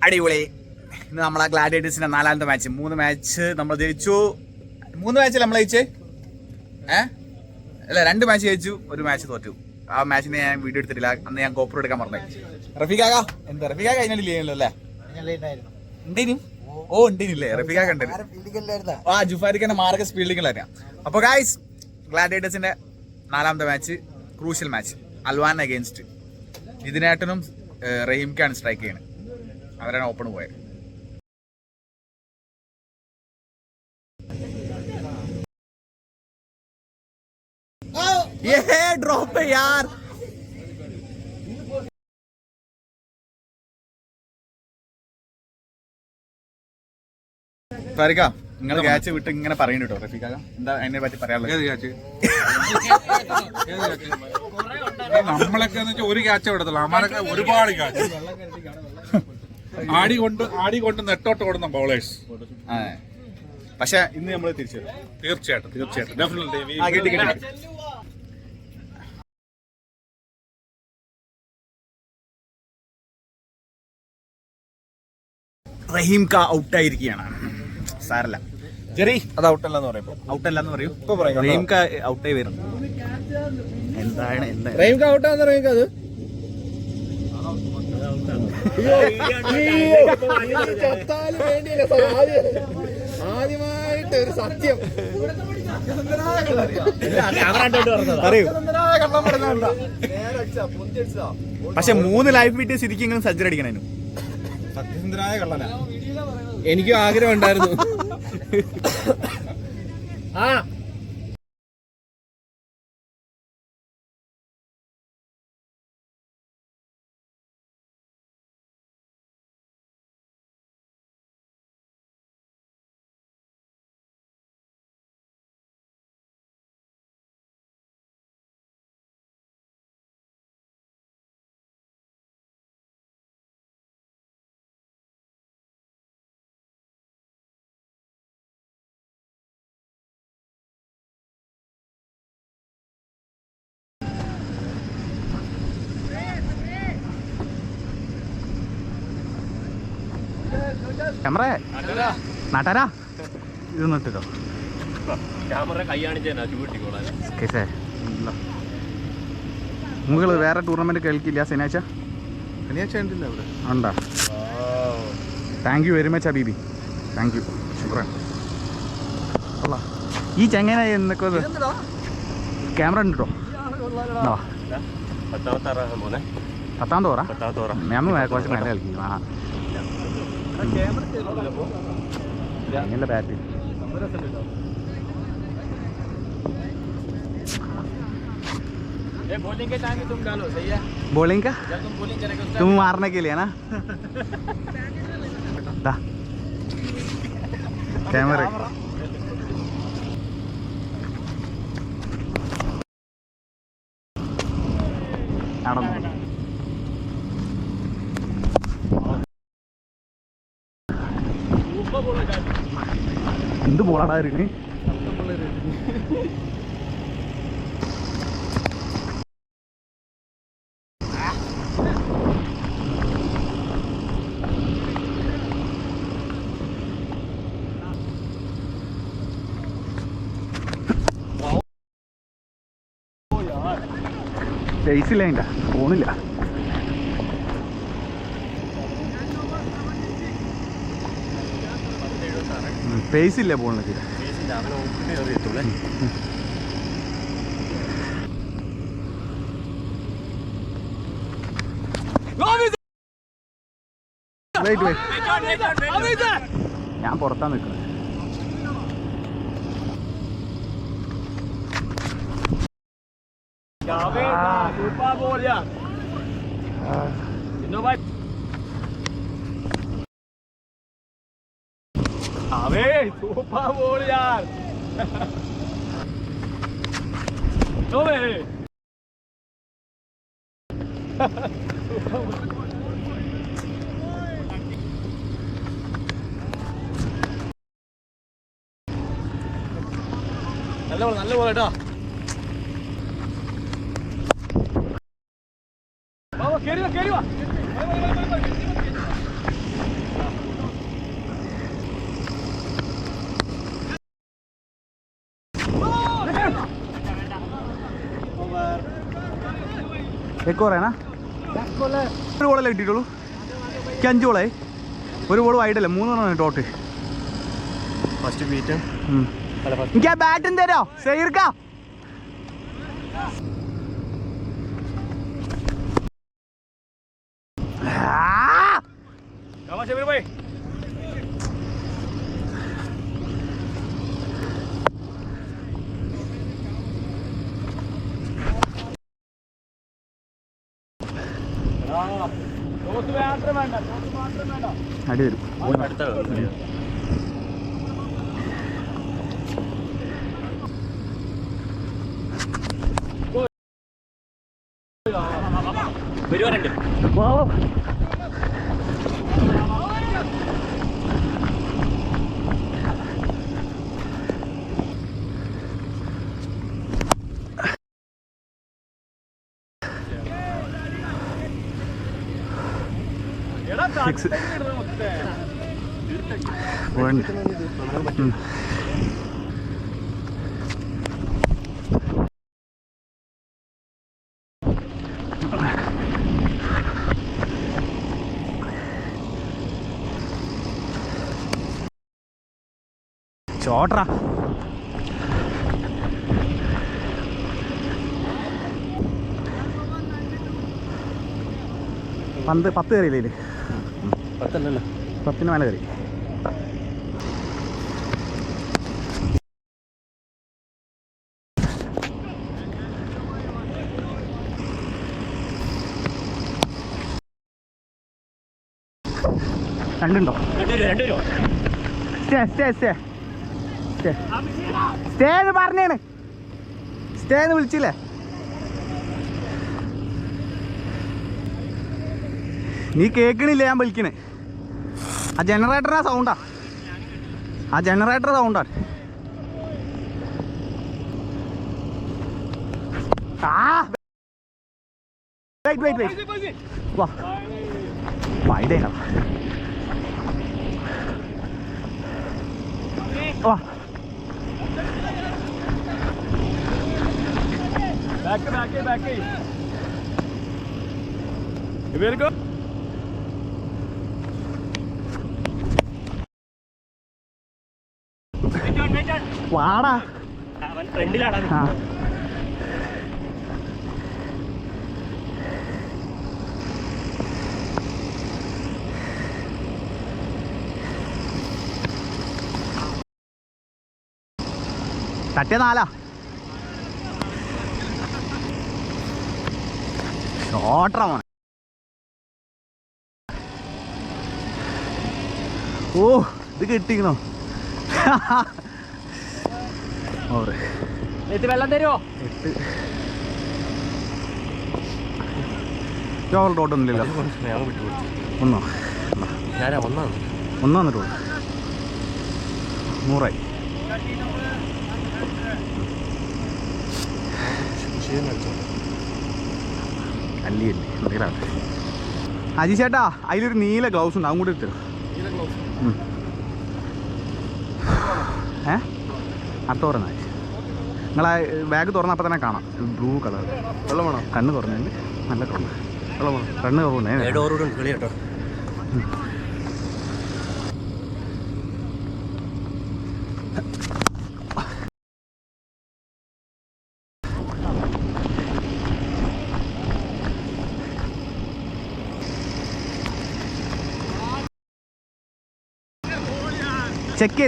അടിപൊളി. ഇന്ന് നമ്മളെ ഗ്ലാഡിയേറ്റേഴ്സിന്റെ 4ാമത്തെ മാച്ച്. 3 മാച്ച് നമ്മൾ ജയിച്ചു. 3 മാച്ചിൽ നമ്മൾ ജയിച്ചേ അല്ല 2 മാച്ച് ജയിച്ചു, 1 മാച്ച് തോറ്റു. ആ മാച്ചിന് ഞാൻ വീഡിയോ എടുത്തിട്ടില്ല, അന്ന് ഞാൻ കോപ്പർ എടുക്കാൻ പറഞ്ഞേ. റഫീഖാക്ക എന്താ റഫീഖാക്ക അതിനല്ലോ അല്ലേ? ഉണ്ടേനും ഉണ്ടേനില്ലേ റഫീഖാക്ക ഉണ്ട്. ആ ജുഫാരിഖാന്റെ മാർഗ സ്പീൽഡിങ്ങിലായിരുന്നു. അപ്പൊ ഗായ്സ്, ഗ്ലാഡിയേറ്റേഴ്സിന്റെ 4ാമത്തെ match, crucial match. Alwan against ജിതിനേട്ടനും റഹീംക്കാണ് സ്ട്രൈക്ക് ചെയ്യുന്നത്. അവരാണ് ഓപ്പൺ പോയത്. ഡ്രോപ്പ് യാർ. ഫാരിക്ക, നിങ്ങൾ ക്യാച്ച് വിട്ട് ഇങ്ങനെ പറയുന്നു കേട്ടോ. റഫീഖാക്ക എന്താ അതിനെ പറ്റി പറയാനുള്ളത്? നമ്മളൊക്കെ ഒരു ക്യാച്ച് എടുത്തുള്ളൂ, അമ്മാരൊക്കെ ഒരുപാട് ക്യാച്ച് ആടികൊണ്ട് നെട്ടോട്ട് ഓടുന്ന ബൗളേഴ്സ്. പക്ഷെ ഇന്ന് നമ്മൾ തീർച്ചയായിട്ടും റഹീംക ഔട്ടായിരിക്കുകയാണ്. സാരല്ല ജെറി, അത് ഔട്ടല്ലെന്ന് പറയുമ്പോ ഔട്ടല്ലെന്ന് പറയൂ. റഹീംക ഔട്ടായി വരുന്നു. എന്താണ് റഹീംക ഔട്ടാന്ന് റഹീംക അത് ആദ്യമായിട്ട് ഒരു സത്യം പറയൂ. പക്ഷെ 3 ലൈഫ് കിട്ടിയ സ്ഥിതിക്ക് ഇങ്ങനെ സജ്ജർ അടിക്കണേനു. സത്യസന്ധനായ കള്ളനാ. എനിക്കും ആഗ്രഹം ഉണ്ടായിരുന്നു. ക്യാമറ നാട്ടാരാ ഇതൊന്നും ഇട്ടോ. നിങ്ങൾ വേറെ ടൂർണമെന്റ് കേൾക്കില്ല ശനിയാഴ്ച? ഉണ്ടോ? താങ്ക് യു വെരി മച്ച് അബീബി, താങ്ക് യു, ശുക്രാൻ. ഈ ചെങ്ങന എന്നൊക്കെ ക്യാമറ ഉണ്ട് കേട്ടോ. 10ാം തോറ ഞാൻ കുറച്ച് മേലെ കളിക്കും. എങ്ങനെ ബാറ്റ് बॉलिंग का तुम मारने के लिए ना कैमरे എന്ത് ബോളാടാ ഇരിക്കണേ? ഫേസില്ല, അതിൻ്റെ ഫോണില്ല. ഫേസ് ഇല്ല ബോളിനൊക്കെ. ഞാൻ പുറത്താ നിൽക്കുന്നത്. अबे सुपर बोल यार. तो मेरे നല്ല പോലെ കേട്ടോ. കേറി വാ എക്കോറേനാ ഒരു ബോളല്ലേ കിട്ടിയിട്ടുള്ളൂ? എനിക്ക് 5 ബോളായി. ഒരു ബോൾ വൈഡല്ലേ, 3 ടോട്ട്. ഫസ്റ്റ് ബീറ്റ് എനിക്ക് ആ ബാറ്റും തരോ സൈർക്കാ? അടി വരും. ചോട്ടറാ പന്ത് 10 കയറിയില്ലേ? 10 മേലെ കയറി. രണ്ടുണ്ടോ? സ്റ്റേ എന്ന് പറഞ്ഞേണ്. സ്റ്റേ എന്ന് വിളിച്ചില്ലേ? നീ കേൾക്കണില്ല ഞാൻ വിളിക്കണേ. ആ ജനറേറ്ററിൻ്റെ സൗണ്ടാ. വാ വൈഡേനാ. വാ back. ഇവർക്ക് വാടാ ഫ്രണ്ടിലാണ്. തട്ടിയ 4 ഷോട്ടറാ മോനെ. ഓ ഇത് കിട്ടിക്കണോ? വെള്ളം തരുമോ? 8 ഓവർ ടോട്ടൊന്നുമില്ലല്ലോ. ഒന്നോ വന്നിട്ടുള്ളൂ. 100 അല്ലിയല്ലേ എന്തെങ്കിലും. അജി ചേട്ടാ അതിലൊരു നീല ഗ്ലൗസ് ഉണ്ട്, അതും കൂടി എടുത്തരും. അടുത്ത പറഞ്ഞ നിങ്ങളെ ബാഗ് തുറന്നപ്പോൾ തന്നെ കാണാം ബ്ലൂ കളർ. വെള്ളം വേണം? കണ്ണ് തുറന്നുണ്ട് നല്ല കളർ. വെള്ളം വേണം? കണ്ണ് തുറന്നേ. ചെക്ക്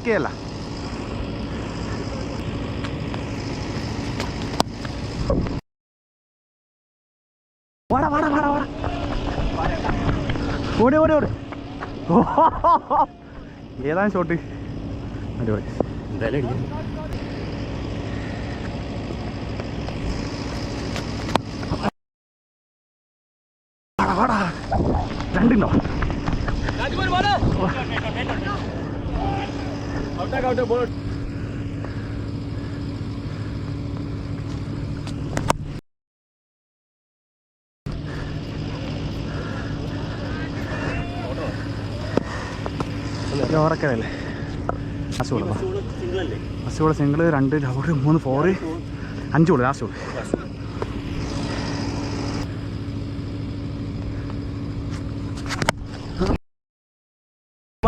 ചെയ്യല്ല. ഓടി ഏതാണ് ഷോട്ട്? അടിപൊളി. രണ്ടുണ്ടോ? ഓറക്കല്ലേ? First ball single, 2 double, 3 4 5 ball last ball.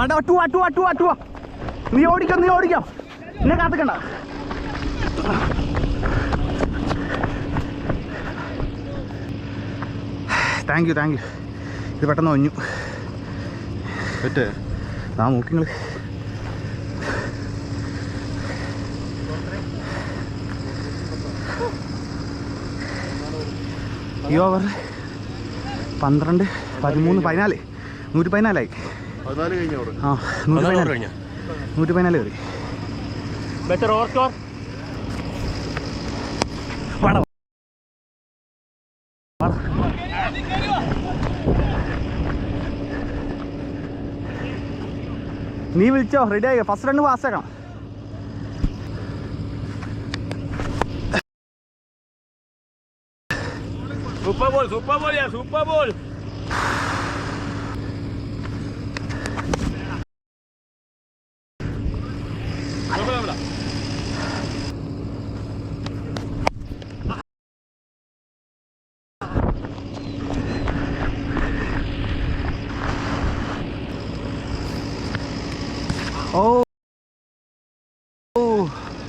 വേണ്ട, അട്ടുവാ. നീ ഓടിക്കോ എന്നെ കാത്തിക്കണ്ട. Thank you. ഇത് പെട്ടെന്ന് ഒഞ്ഞു പറ്റേ ആ നോക്കിങ്ങൾ. ഈ ഓവർ 12, 13, 14, 114 ആ 114 കയറി. Better over score. നീ വിളിച്ചോ, റെഡി ആയി. ഫസ്റ്റ് റണ്ണ് പാസ് ആക്കണം. Super ball.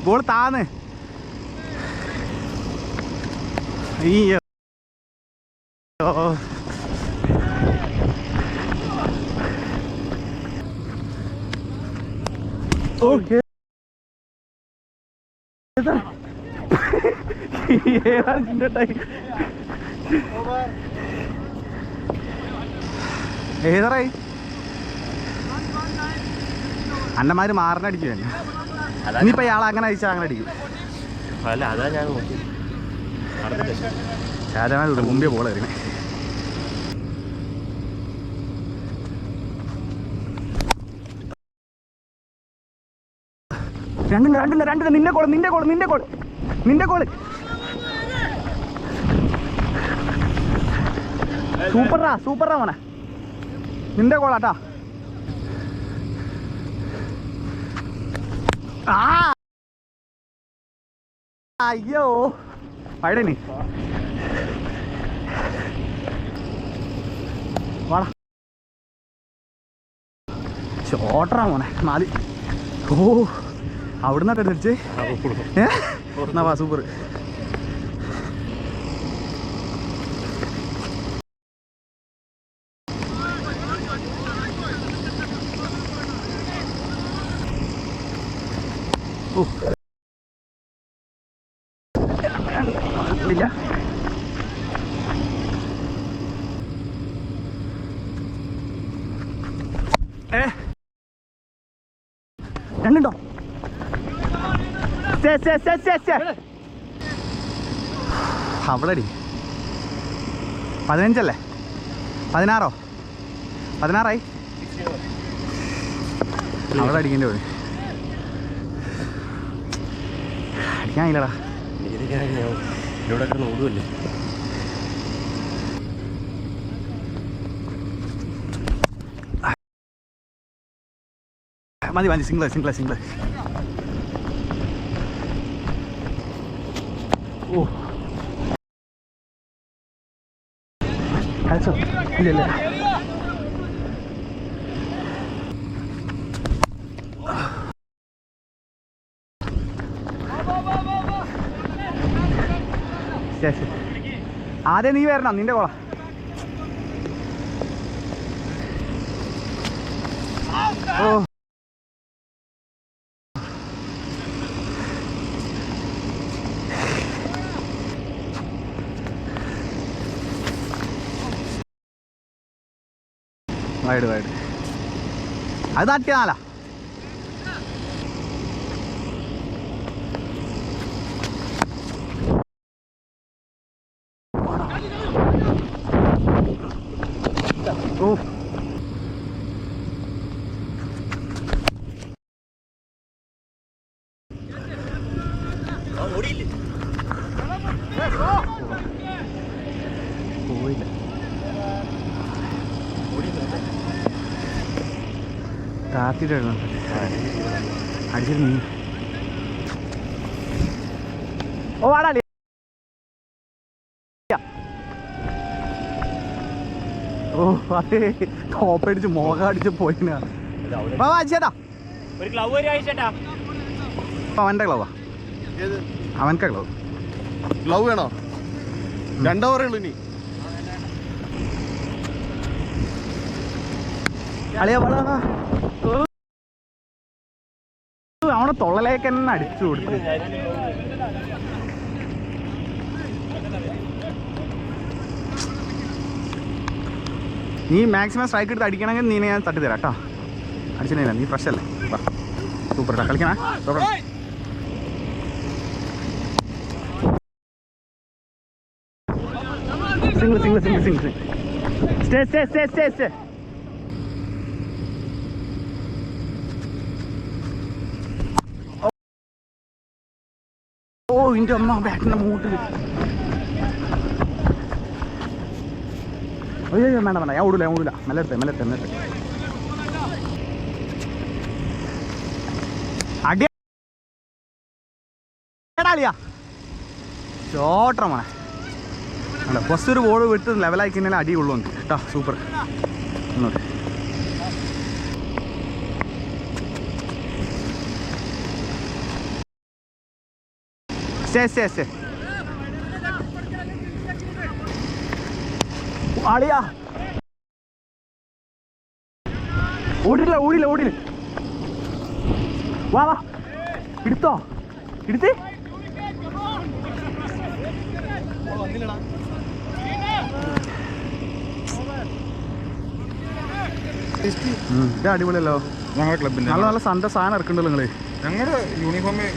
ബോൾ താന്ന്. അയ്യോ ഓക്കെ. ഏതറായി അന്നമാര് മാറിനടിക്കും. ഇനിയിപ്പോ ഇയാൾ അങ്ങനെ അയച്ചാൽ അങ്ങനെ അടിക്കും. അല്ല, അതാ ഞാൻ നോക്കി. ഷാജഹാൻ മുമ്പേ ബോൾ എറിയണേ. രണ്ടിന് നിന്റെ കോള്. സൂപ്പറാ മോനെ, നിന്റെ കോളാട്ടാ. അയ്യോ പഴനി വാടാ. ഷോട്ടറാ മോനെ 4. ഓ അവിടുന്നൊക്കെ തിരിച്ച് എന്നാ വാ. സൂപ്പർ. ഇല്ല രണ്ടുണ്ടോ? അവളടി 15 അല്ലേ? 16 16ആയി. അവിടെ അടിക്കേണ്ടി പോയി. അടിക്കാനില്ലടാ. ഇവിടെ കിടന്ന് ഓടുമല്ലേ. മതി സിംഗിൾ. ഓ ഇല്ല ആദ്യം നീ വരണം, നിന്റെ കോള. ഓ വൈഡ് അത് തട്ടിയാലാ. ഓ പോയില്ല. താത്തിട്ടായിരുന്നു അടിച്ചിട്ട് നീ. ഓ വാടാ. ഓ അതെ ടോപ്പടിച്ച് മുഖം അടിച്ച് പോയിനാ. വാ ചേട്ടാ ഒരു ഗ്ലൗ ഒരു ആയിച്ചേട്ടാ. അവൻ്റെ ഗ്ലൗവാ, അവനൊക്കെ ഗ്ലൗ. ഗ്ലൗ വേണോ? 2 ഓവറേ ഉള്ളൂ ഇനി. അളിയാ അവനെ തൊള്ളലേക്ക് തന്നെ അടിച്ചു കൊടുത്തു. നീ മാക്സിമം സ്ട്രൈക്ക് എടുത്ത് അടിക്കണമെങ്കിൽ നീ ഞാൻ തട്ടി തരാം കേട്ടോ. അടിച്ചില്ല, നീ ഫ്രഷ് അല്ലേ. സൂപ്പർ കേട്ടോ, കളിക്കണേ. Single single single single stay stay stay stay stay. ഓ ഇന്റെ അമ്മ ബാറ്റിന്റെ മൂട്ടിൽ. അയ്യോ വേണ്ട വേണ്ട, ഞാൻ ഓടില്ല. മെല്ലെടുത്തേ അടിയാളിയാ ചോട്ട മോനെ. അല്ല ഫസ്റ്റ് ഒരു ബോൾ വിട്ട് ലെവലാക്കിന്നതിന് അടി കൊള്ളു കേട്ടോ. സൂപ്പർ. ഒന്നോട്ട് സ്റ്റേ ആളിയാ. ഓടില്ല. വാ എടുത്തോ എടുത്ത്. ഇത് അടിപൊളിയല്ലോ. ഞങ്ങളുടെ ക്ലബിന്റെ നല്ല നല്ല സാധനം ഇറക്കണ്ടല്ലോ നിങ്ങള്. ഞങ്ങളുടെ യൂണിഫോമേ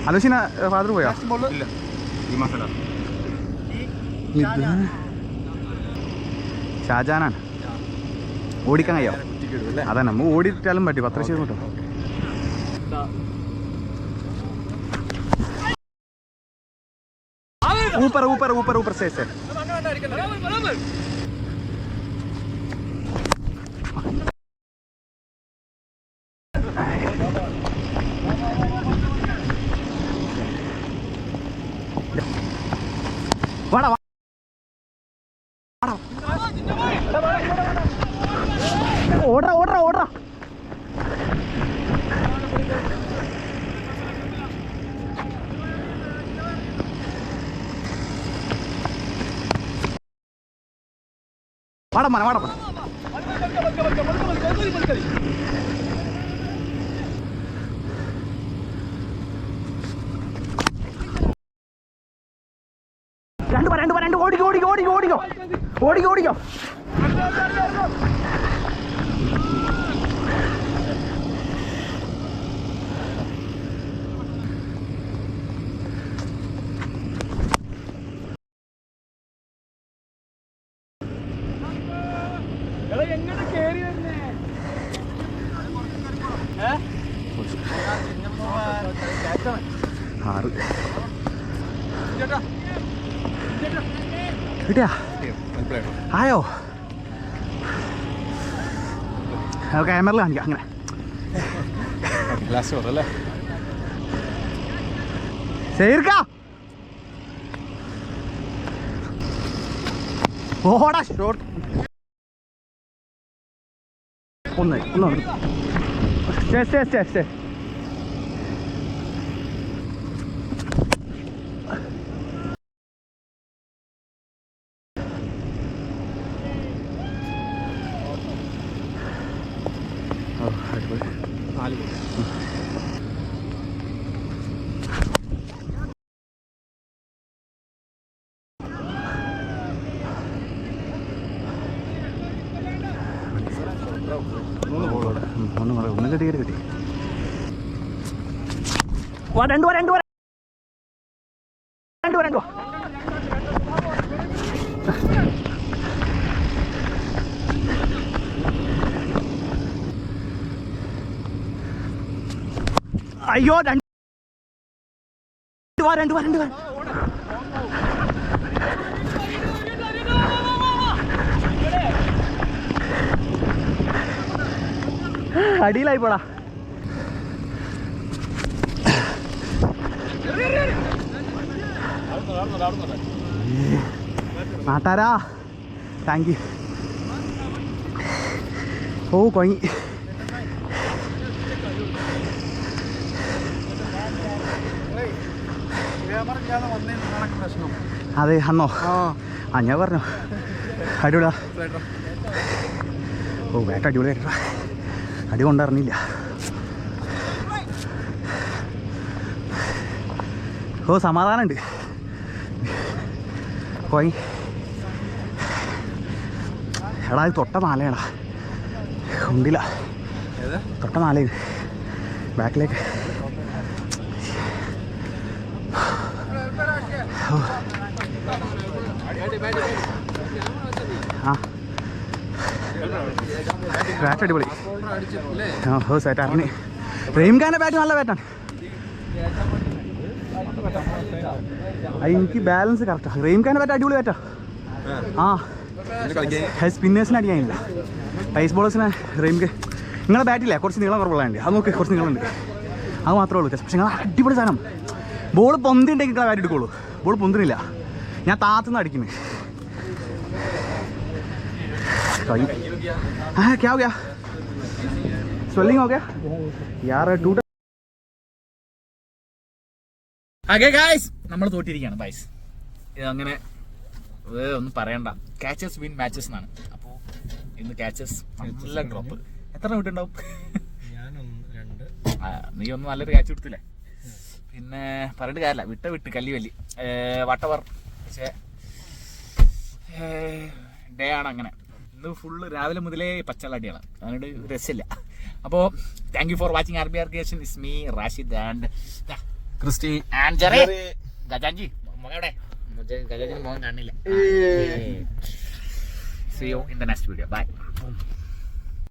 ആലോചന ഫാദർ പോയാ? ഇല്ല, ഈ മാസം ഷാജാനാണ്. ഓടിക്കാൻ കഴിയോ? അതാ നമ്മ ഓടിയിട്ടാലും പറ്റി. 10 ലക്ഷം കിട്ടും. ഊപ്പർ സേ വാടാ. ഓടറാ. വാടാ. രണ്ട് ഓടിക്കോ. കിട്ടിയാ ആയോ? ക്യാമറയിൽ കാണിക്കാം അങ്ങനെ. ഓടാ ഷോട്ട്. ഒന്ന് സ്റ്റേ. ഒന്ന് കിട്ടി. രണ്ട് അയ്യോ രണ്ട് അടിയിലായി പോടാ. നാട്ടാരാ താങ്ക് യു. ഓ കൊങ്ങി. അതെ അന്നോ? ആ ഞാൻ പറഞ്ഞു അടിപൊളിയാ. ഓ വേട്ട അടിപൊളിയായിട്ടാ, അടി കൊണ്ടറിഞ്ഞില്ല. ഓ സമാധാനമുണ്ട്. പോയി എടാ ഇത് തൊട്ട മാലയാടാ, ഉണ്ടില്ല തൊട്ട മാലയിൽ ബാക്കിലേക്ക്. ആ ബാറ്റ് അടിപൊളി. ഓ സെറ്റ് അങ്ങനെ. റഹീംഖാൻ്റെ ബാറ്റ് നല്ല ബാറ്റാണ്. എനിക്ക് ബാലൻസ് കറക്റ്റാണ്. റഹീംഖാൻ്റെ ബാറ്റ് അടിപൊളി ബാറ്റാ. ആ സ്പിന്നേഴ്സിന് അടിക്കാനില്ല, പൈസ് ബോളേഴ്സിന് റഹീംഖാൻ. നിങ്ങളെ ബാറ്റില്ലേ കുറച്ച് നീളം കുറവുള്ളതുണ്ട്, അത് നോക്ക് കുറച്ച് നീളമുണ്ട്, അത് മാത്രമേ ഉള്ളൂ. പക്ഷെ നിങ്ങൾ അടിപൊളി സാധനം. ബോൾ പൊന്തിണ്ടെങ്കിൽ നിങ്ങളെ ബാറ്റ് എടുക്കുള്ളൂ, ബോൾ പൊന്തിനില്ല. ഞാൻ താത്തുനിന്ന് അടിക്കുന്നത്. क्या हो गया? स्वेलिंग हो गया यार. നമ്മൾ തോറ്റിരിക്കുകയാണ് ബൈസ്. ഇതങ്ങനെ ഒന്നും പറയണ്ട. ക്യാച്ചസ് വിൻ മാച്ചസ് എന്നാണ്. അപ്പോൾ ഇന്ന് ക്യാച്ചസ് നല്ല ഡ്രോപ്പ്. എത്ര വിട്ടുണ്ടാവും? നീ ഒന്നും നല്ലൊരു ക്യാച്ച് കൊടുത്തില്ലേ? പിന്നെ പറഞ്ഞിട്ട് കാര്യമില്ല, വിട്ട് കല്ലി വല്ലി വട്ടവർ. പക്ഷേ ഡേ ആണ് അങ്ങനെ. ഇന്ന് ഫുള്ള് രാവിലെ മുതലേ പച്ചളടിയാണ്, അതിനോട് രസമില്ല. അപ്പോൾ thank you for watching RBR Creation. Is me Rashid and Christy and Jerry. ഗജാൻജി മോനെ ഗജാൻജി മോൻ കാണില്ല. See you in the next video. Bye.